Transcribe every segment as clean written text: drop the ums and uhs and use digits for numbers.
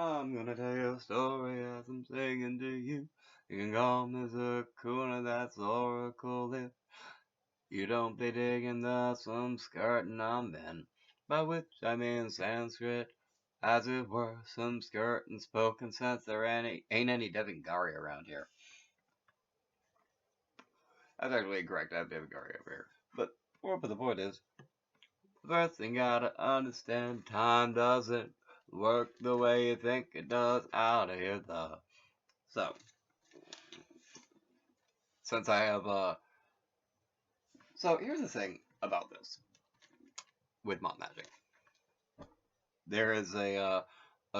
I'm gonna tell you a story as I'm singing to you. You can call me the Kuna, that's Oracle if you don't be digging the some skirting I'm in. By which I mean Sanskrit, as it were, some skirting spoken since there ain't any Devangari around here. That's actually correct, I have Devangari over here. But the point is, the first thing you gotta understand, time doesn't work the way you think it does out of here, though. So, since I have, so here's the thing about this with mod magic. There is a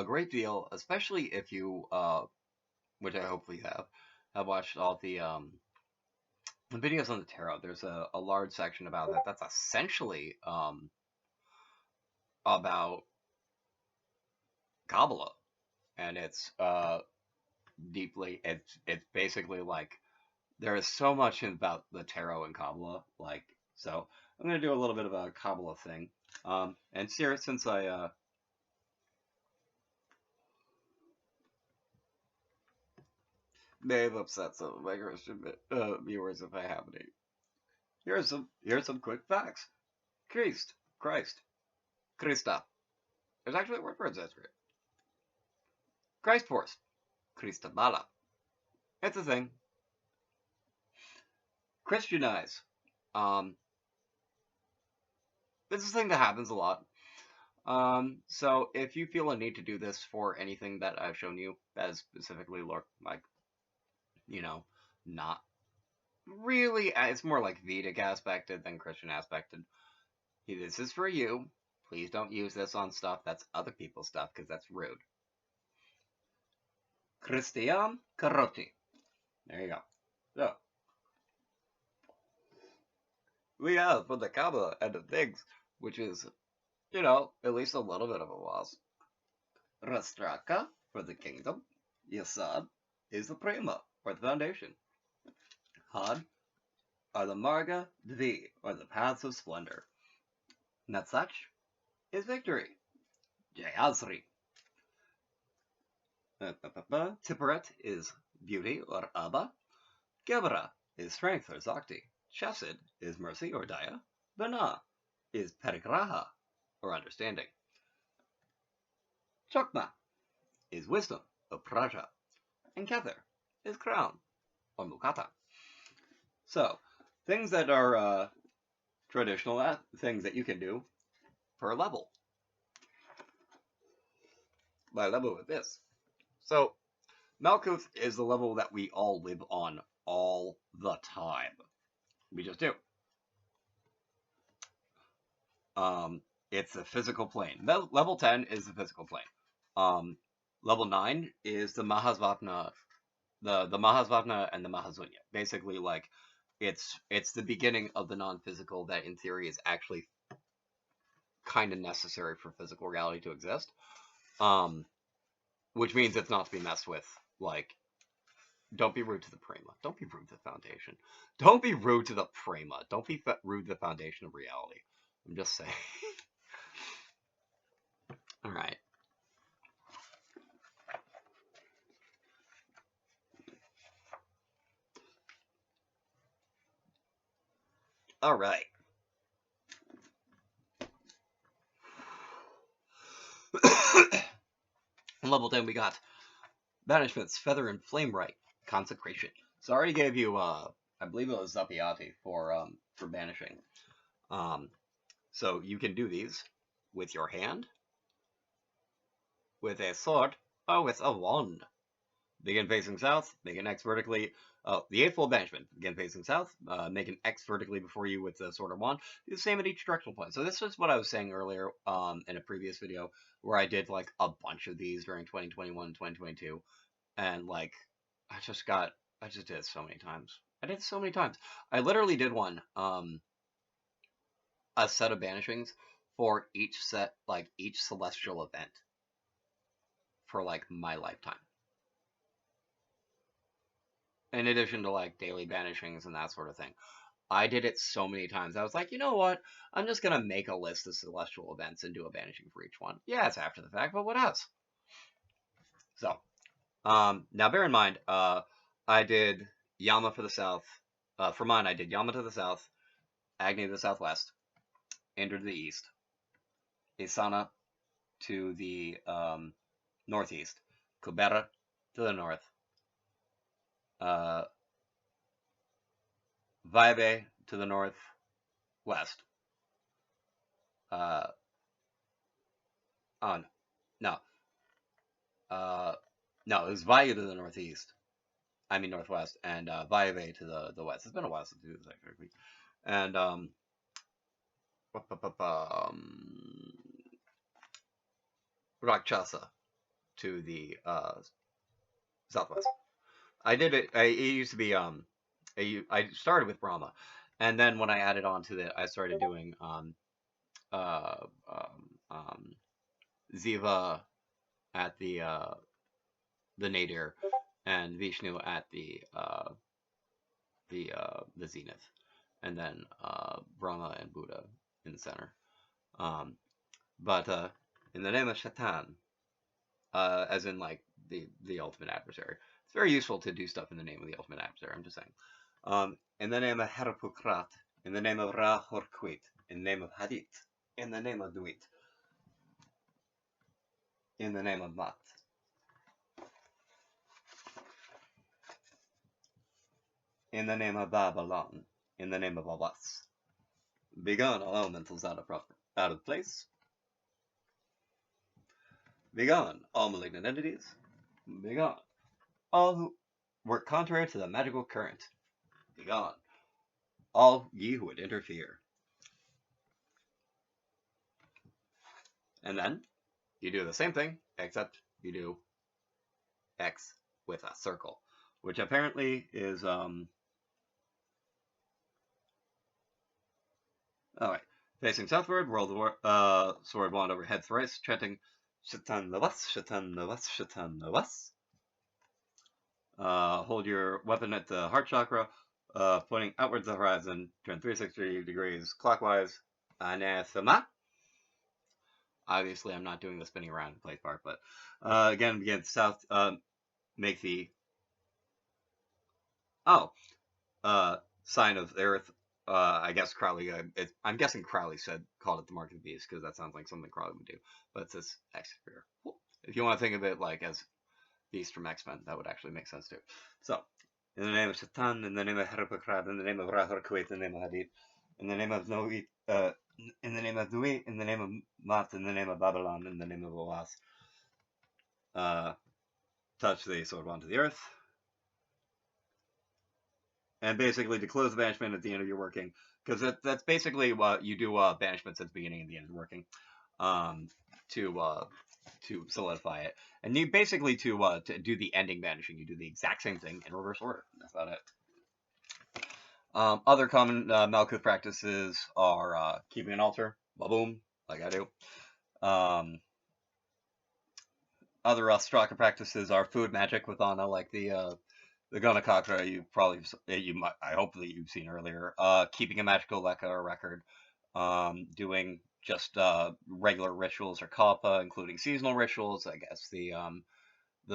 great deal, especially if you, which I hopefully have watched all the videos on the tarot. There's a large section about that. That's essentially, about Qabbalah. And it's, deeply, it's basically like, there is so much about the tarot and Qabbalah, like, so I'm going to do a little bit of a Qabbalah thing. And here, since I, may have upset some of my Christian viewers if I have any. Here's some quick facts. Christ, Christa. There's actually a word for it in Sanskrit. Christ force, Christabala. It's a thing. Christianize. This is a thing that happens a lot. So if you feel a need to do this for anything that I've shown you, that is specifically like, you know, not really, it's more like Vedic aspected than Christian aspected. This is for you. Please don't use this on stuff that's other people's stuff, because that's rude. Christian Karotti. There you go. So, we have for the Kabbalah end of things, which is, you know, at least a little bit of a loss. Rastraka for the kingdom. Yasad is the prima, or the foundation. Had are the Marga Dvi, or the paths of splendor. Natsach is victory. Jayasri. Tiperet is beauty, or Abba. Gebra is strength, or Zakti. Chesed is mercy, or Daya. Bana is Perigraha, or understanding. Chokma is wisdom, or Praja. And Kether is crown, or Mukata. So, things that are traditional, things that you can do per level. By level with this. So, Malkuth is the level that we all live on all the time. We just do. It's the physical plane. Level 10 is the physical plane. Level 9 is the Mahasvatna, the Mahasvatna and the Mahazunya. Basically, like, it's the beginning of the non-physical that, in theory, is actually kind of necessary for physical reality to exist. Which means it's not to be messed with. Like, don't be rude to the prima. Don't be rude to the foundation. Don't be rude to the prima. Don't be rude to the foundation of reality. I'm just saying. Alright. Alright. Level 10 we got Banishments, Feather and Flame Right, Consecration. So I already gave you, I believe it was Zapiati for banishing. So you can do these with your hand, with a sword, or with a wand. Begin facing south, make an X vertically. The Eightfold Banishment. Begin facing south, make an X vertically before you with the sword or wand. Do the same at each directional point. So this is what I was saying earlier in a previous video, where I did like a bunch of these during 2021 and 2022. And like, I just did it so many times. I did it so many times. I literally did one, a set of banishings for each set, like each celestial event for like my lifetime. In addition to like daily banishings and that sort of thing. I did it so many times. I was like, you know what? I'm just going to make a list of celestial events and do a banishing for each one. Yeah, it's after the fact, but what else? So, now bear in mind, I did Yama for the south. For mine, I did Yama to the south, Agni to the southwest, Indra to the east, Isana to the northeast, Qabbalah to the north, uh, vIra to the northwest. Oh no, no, it was vIra to the northeast. I mean northwest, and vIra to the west. It's been a while since we did this actually. And Rakshasa to the southwest. I did it. It used to be I started with Brahma, and then when I added on to that, I started doing uh, Ziva at the nadir, and Vishnu at the zenith, and then Brahma and Buddha in the center. But in the name of Shaitan, as in like the ultimate adversary, it's very useful to do stuff in the name of the ultimate adversary. I'm just saying. In the name of Harapukrat, in the name of Ra Horkwit, in the name of Hadit, in the name of Duit, in the name of Mat, in the name of Babylon, in the name of Abbas. Begone all elementals out of place. Begone all malignant entities. Begone all who work contrary to the magical current. Begone all ye who would interfere. And then you do the same thing, except you do X with a circle, which apparently is alright. Facing southward, roll the sword wand overhead thrice, chanting Shaitan Navas, Shaitan Navas, Shaitan Navas. Hold your weapon at the heart chakra, pointing outwards the horizon, turn 360 degrees clockwise, Anathema. Obviously, I'm not doing the spinning around in place part, but again, begin south, make the sign of the earth. I guess Crowley. I'm guessing Crowley called it the mark of the beast because that sounds like something Crowley would do. But it's this X here. If you want to think of it like as Beast from X-Men, that would actually make sense too. So, in the name of Shaitan, in the name of Harapakrat, in the name of Rahar Kuwait, in the name of Hadid, in the name of Noit, in the name of Dui, in the name of Mat, in the name of Babylon, in the name of Oas, touch the sword wand to the earth. And basically to close the banishment at the end of your working, because that's basically what you do banishments at the beginning and the end of the working, to solidify it. And you basically to do the ending banishing, you do the exact same thing in reverse order. That's about it. Other common Malkuth practices are keeping an altar, boom, like I do. Other Straka practices are food magic with Anna, like the Gunakakra I hope that you've seen earlier. Keeping a magical Lekka or record. Doing just regular rituals or Kappa, including seasonal rituals. I guess the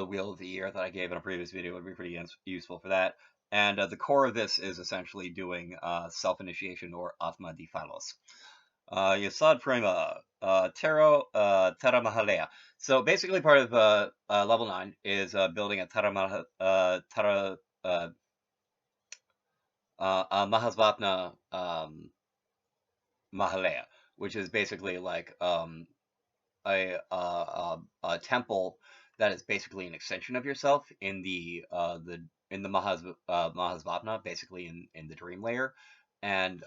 Wheel of the Year that I gave in a previous video would be pretty useful for that. And the core of this is essentially doing self-initiation or Atma di Phalos. Yasad Prima, Terra Mahalea. So basically part of level 9 is building a Mahasvatna Mahalea, which is basically like a temple that is basically an extension of yourself in the Mahasvatna, basically in the dream layer, and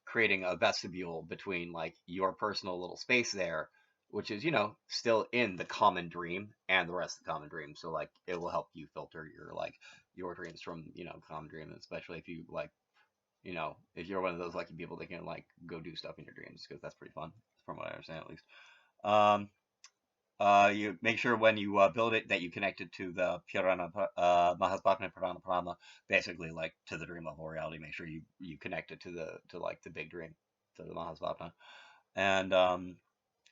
creating a vestibule between like your personal little space there, which is still in the common dream and the rest of the common dream. So like it will help you filter your dreams from common dream, especially if you like if you're one of those lucky people that can like go do stuff in your dreams, because that's pretty fun from what I understand at least. You make sure when you build it that you connect it to the Purana Mahasvatna Purana Parama, basically like to the dream level reality. Make sure you connect it to like the big dream, to the Mahasvatna, and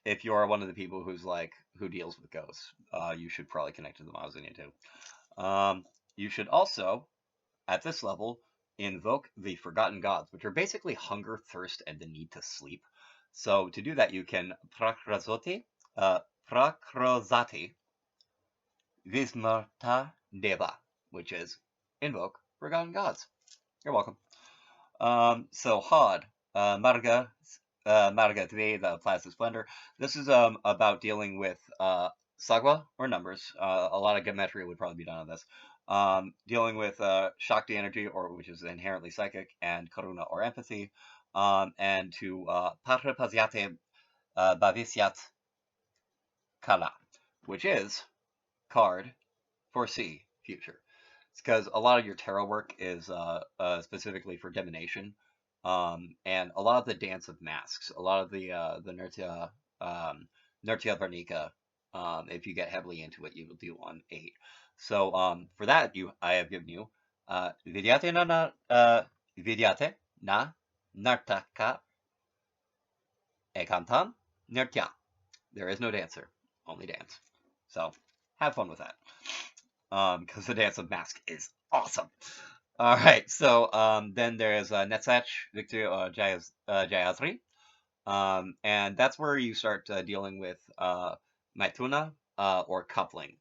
if you are one of the people who deals with ghosts, you should probably connect to the Mausoleum too. You should also, at this level, invoke the Forgotten Gods, which are basically hunger, thirst, and the need to sleep. So to do that, you can prakrozati vismarta deva, which is invoke Forgotten Gods. You're welcome. So Hod, Marga, Marga 3, the Plasma Splendor. This is about dealing with Sagwa, or numbers. A lot of geometry would probably be done on this. Dealing with Shakti energy, or which is inherently psychic, and Karuna, or empathy. And to Patrapasyate Bhavisyat Kala, which is card foresee future. It's because a lot of your tarot work is specifically for divination, and a lot of the dance of masks, a lot of the Nirtya Nirtya Varnika. If you get heavily into it, you will do on 8. So for that, I have given you Vidyate Vidyate na Nartaka Ekantam Nirtya. There is no dancer, only dance. So have fun with that. Because the dance of mask is awesome. All right, so then there's Netzach, Victor Jayasri, and that's where you start dealing with Maituna or coupling.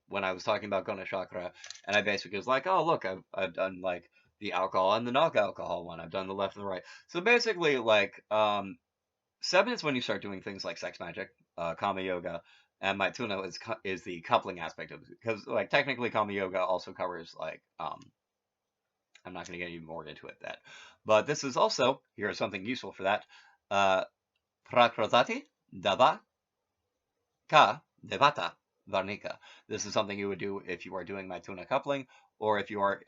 When I was talking about Gona Chakra, and I basically was like, oh look, I've done like the alcohol and the non-alcohol one. I've done the left and the right. So basically, like 7 is when you start doing things like sex magic, Kama Yoga, and Maituna is the coupling aspect of it, because like technically Kama Yoga also covers like I'm not going to get any more into it that, but this is also here's something useful for that. Prakrozati Dava Ka Devata Varnika. This is something you would do if you are doing Maituna coupling, or if you are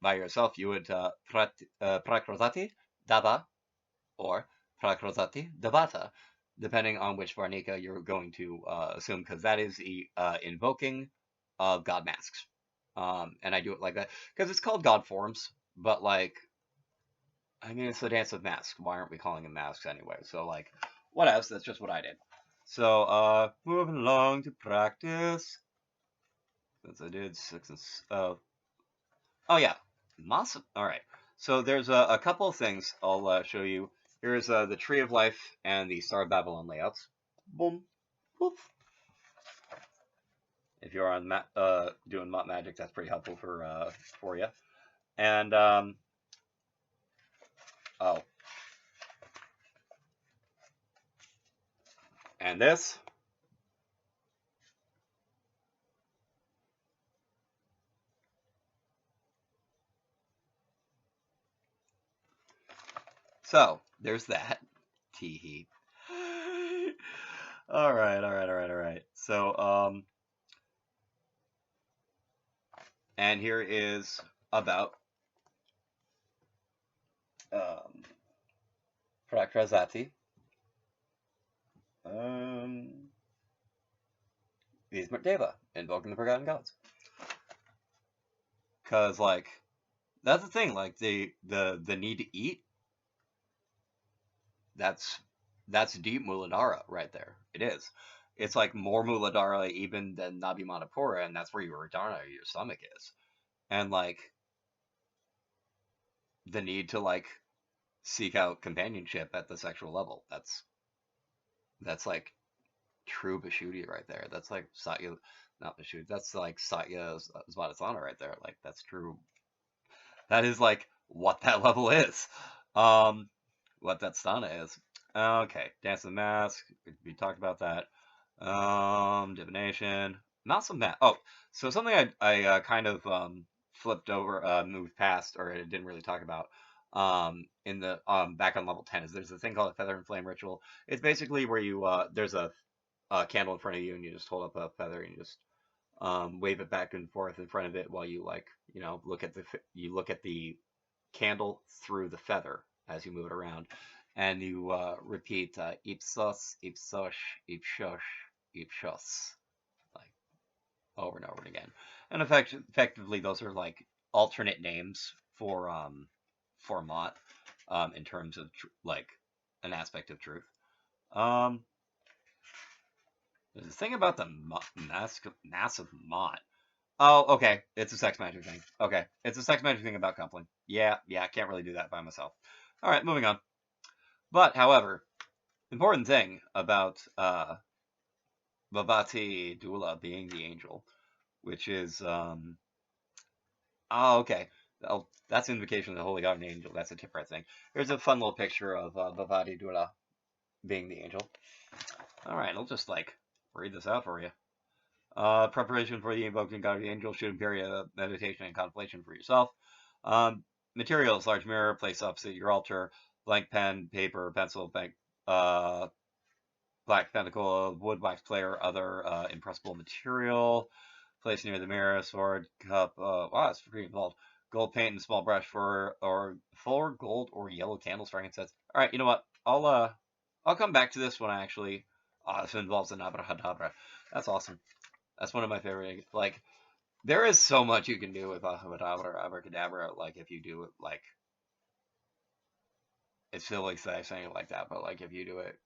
by yourself, you would Prakrozati Dava or Prakrozati Devata, depending on which Varnika you're going to assume, because that is the invoking of God masks. And I do it like that because it's called God forms, but like, I mean, it's the dance of masks. Why aren't we calling them masks anyway? So like, what else? That's just what I did. So moving along to practice. Since I did 6 and oh yeah, awesome. All right. So there's a couple of things I'll show you. Here's the Tree of Life and the Star of Babylon layouts. Boom, poof. If you're on doing Mott Magic, that's pretty helpful for you. And oh, and this. So there's that. Tee all right. So and here is about Prakrazati. Deva, invoking the Forgotten Gods. Cause like that's the thing, like the need to eat. That's deep Muladhara right there. It is. It's like more Muladhara even than Nabi Manipura, and that's where your Radharna, your stomach is. And like the need to like seek out companionship at the sexual level. That's like true Vishuddhi right there. That's like Satya, not Vishuddhi. That's like Satya Svadhisthana right there. Like that's true. That is like what that level is. What that sthana is. Okay, Dance of the Mask. We talked about that. Divination. Not some math. Oh, so something I kind of flipped over, moved past, or I didn't really talk about in the back on level 10 is there's a thing called a Feather and Flame Ritual. It's basically where you there's a candle in front of you and you just hold up a feather and you just wave it back and forth in front of it while you like look at the candle through the feather as you move it around, and you repeat ipsos, ipsos, ipsos, ipsos, like over and over again. And effectively, those are like alternate names for Mott, in terms of like an aspect of truth. The thing about the massive mott. Oh, okay. It's a sex magic thing. Okay. It's a sex magic thing about coupling. Yeah, I can't really do that by myself. Alright, moving on. But, however, important thing about Vavati Dula being the angel, which is oh, okay. Oh, that's an invocation of the Holy Guardian Angel. That's a different thing. Here's a fun little picture of Vavati Dula being the angel. Alright, I'll just, like, read this out for you. Preparation for the invoking Guardian Angel should appear meditation and contemplation for yourself. Materials, large mirror, place opposite your altar, blank pen, paper, pencil, black pentacle, wood, wax player, other impressible material. Place near the mirror, sword, cup. Wow, it's pretty involved. Gold paint and small brush for gold or yellow candles, frankincense. All right, you know what? I'll come back to this when I actually. Oh, this involves an abracadabra. That's awesome. That's one of my favorite. Like, there is so much you can do with abracadabra. Like, if you do it, like, it's silly saying it like that, but like, if you do it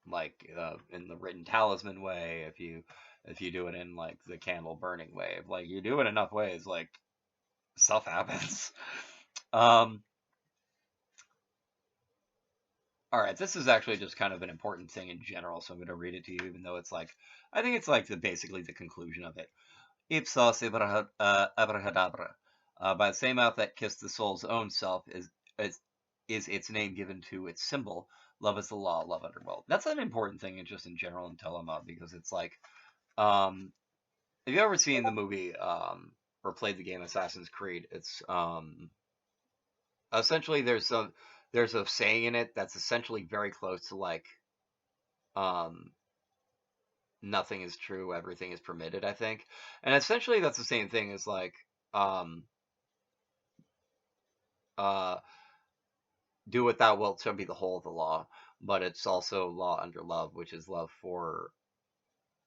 like in the written talisman way, if you do it in like the candle burning way, if like you do it enough ways, like stuff happens. All right, this is actually just kind of an important thing in general, so I'm going to read it to you, even though it's like I think it's like basically the conclusion of it. Ipsos abrahadabra. By the same mouth that kissed the soul's own self is its name given to its symbol. Love is the law, love underworld. That's an important thing in just in general in Telema, because it's like, have you ever seen the movie or played the game Assassin's Creed? It's essentially there's a saying in it that's essentially very close to like um nothing is true, everything is permitted, I think. And essentially that's the same thing as like um uh do what thou wilt shall be the whole of the law, but it's also law under love, which is love for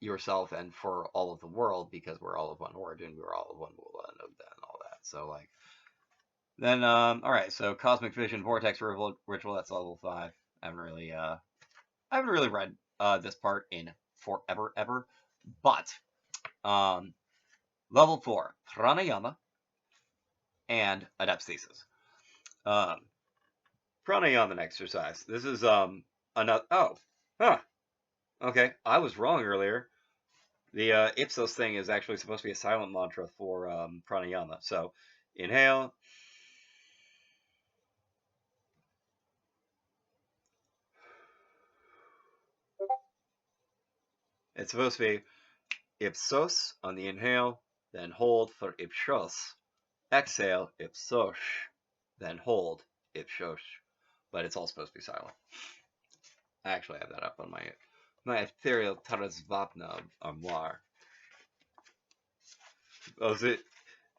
yourself and for all of the world, because we're all of one origin, we're all of one Mula and all that. So like then all right, so Cosmic Vision Vortex Ritual, that's level 5. I haven't really read this part in forever ever, but level 4 Pranayama and Adept Thesis. Pranayama exercise. This is another okay, I was wrong earlier. The Ipsos thing is actually supposed to be a silent mantra for pranayama. So inhale. It's supposed to be Ipsos on the inhale, then hold for Ipsos. Exhale, Ipsos, then hold Ipsos. But it's all supposed to be silent. I actually have that up on my ethereal Tarasvapna armoire.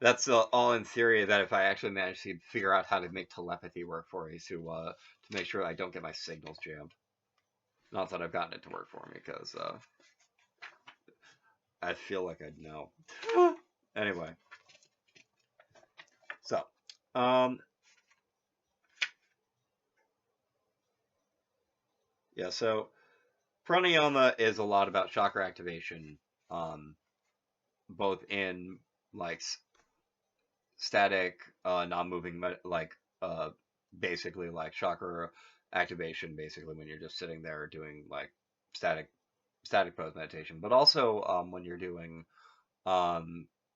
That's all in theory. That if I actually manage to figure out how to make telepathy work for me to make sure I don't get my signals jammed. Not that I've gotten it to work for me, because I feel like I'd know. Anyway, so yeah, so pranayama is a lot about chakra activation, both in like static, non-moving, like basically like chakra activation, basically when you're just sitting there doing like static pose meditation, but also when you're doing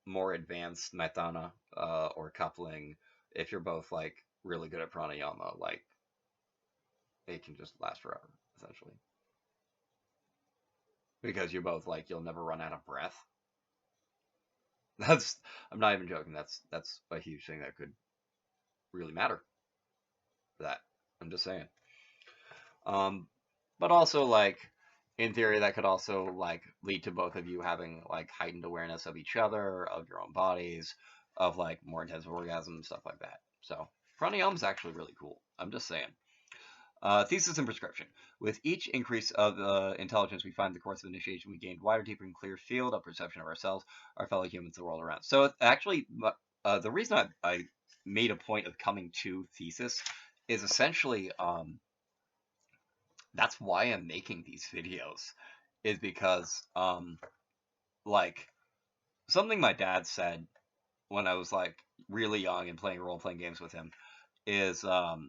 more advanced metana or coupling, if you're both like really good at pranayama, like it can just last forever, essentially. Because you're both like, you'll never run out of breath. I'm not even joking. That's a huge thing that could really matter for that. I'm just saying. But also like in theory that could also like lead to both of you having like heightened awareness of each other, of your own bodies, of like more intensive orgasms, stuff like that. So pranayama is actually really cool. I'm just saying. Thesis and prescription. With each increase of intelligence we find in the course of initiation, we gained wider, deeper, and clear field of perception of ourselves, our fellow humans, the world around. So actually, the reason I made a point of coming to Thesis is essentially that's why I'm making these videos, is because like something my dad said when I was like really young and playing role playing games with him is well,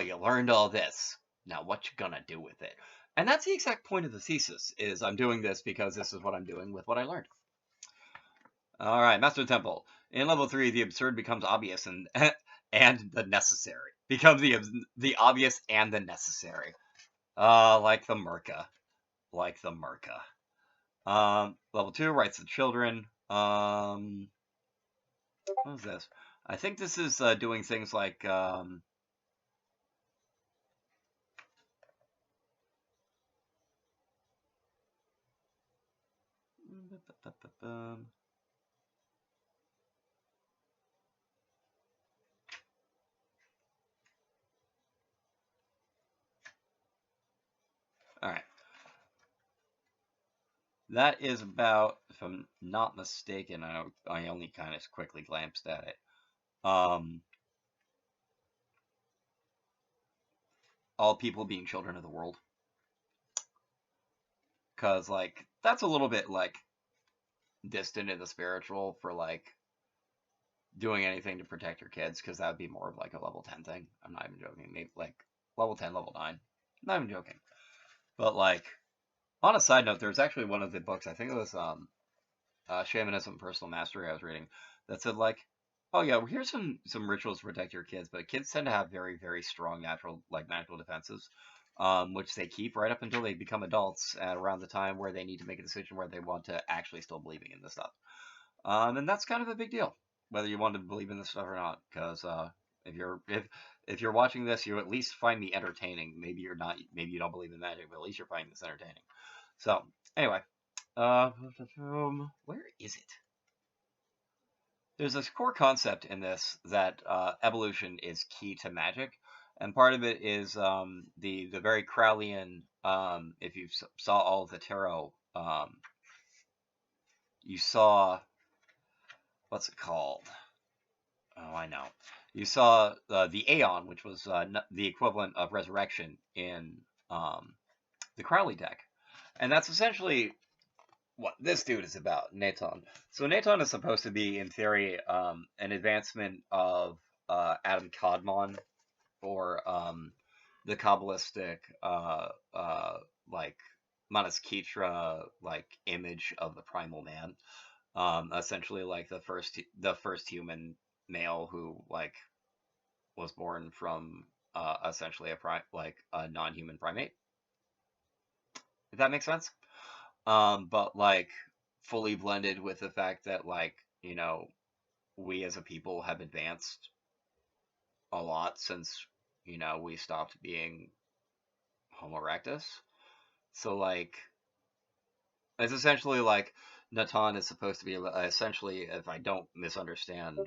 you learned all this. Now what you gonna do with it? And that's the exact point of the thesis, is I'm doing this because this is what I'm doing with what I learned. All right, Master Temple. In level 3, the absurd becomes obvious and and the necessary. Becomes the obvious and the necessary. Like the Merca. Like the Merca. Level 2, Rights of Children. What is this? I think this is doing things like all right. That is about, if I'm not mistaken, I only kind of quickly glanced at it. All people being children of the world. Because, like, that's a little bit, like, distant in the spiritual for, like, doing anything to protect your kids, because that would be more of, like, a level 10 thing. I'm not even joking. Maybe, like, level 10, level 9. Not even joking. But, like, on a side note, there's actually one of the books, I think it was, Shamanism Personal Mastery I was reading, that said, like, oh yeah, well, here's some rituals to protect your kids, but kids tend to have very, very strong natural defenses, which they keep right up until they become adults at around the time where they need to make a decision where they want to actually still believing in this stuff. And that's kind of a big deal, whether you want to believe in this stuff or not, because if you're watching this, you at least find me entertaining. Maybe you're not, maybe you don't believe in magic, but at least you're finding this entertaining. So anyway, where is it? There's this core concept in this that evolution is key to magic, and part of it is the very Crowleyan. If you saw all of the tarot, you saw, what's it called? Oh, I know. You saw the Aeon, which was the equivalent of resurrection in the Crowley deck, and that's essentially what this dude is about, Naton. So Naton is supposed to be, in theory, an advancement of Adam Kadmon, or the Kabbalistic like Manas Kitra like image of the primal man. Essentially, like the first human male who like was born from essentially a non-human primate. If that makes sense. But like fully blended with the fact that, like, you know, we as a people have advanced a lot since, you know, we stopped being Homo erectus. So like it's essentially like Natan is supposed to be essentially, if I don't misunderstand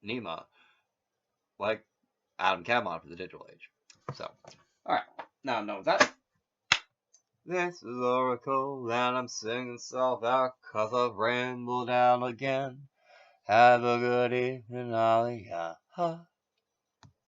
Nima, like Adam Kadmon for the digital age. So alright, now know that. This is Oracle, and I'm singing self out 'cause I've rambled out again. Have a good evening, Ollie.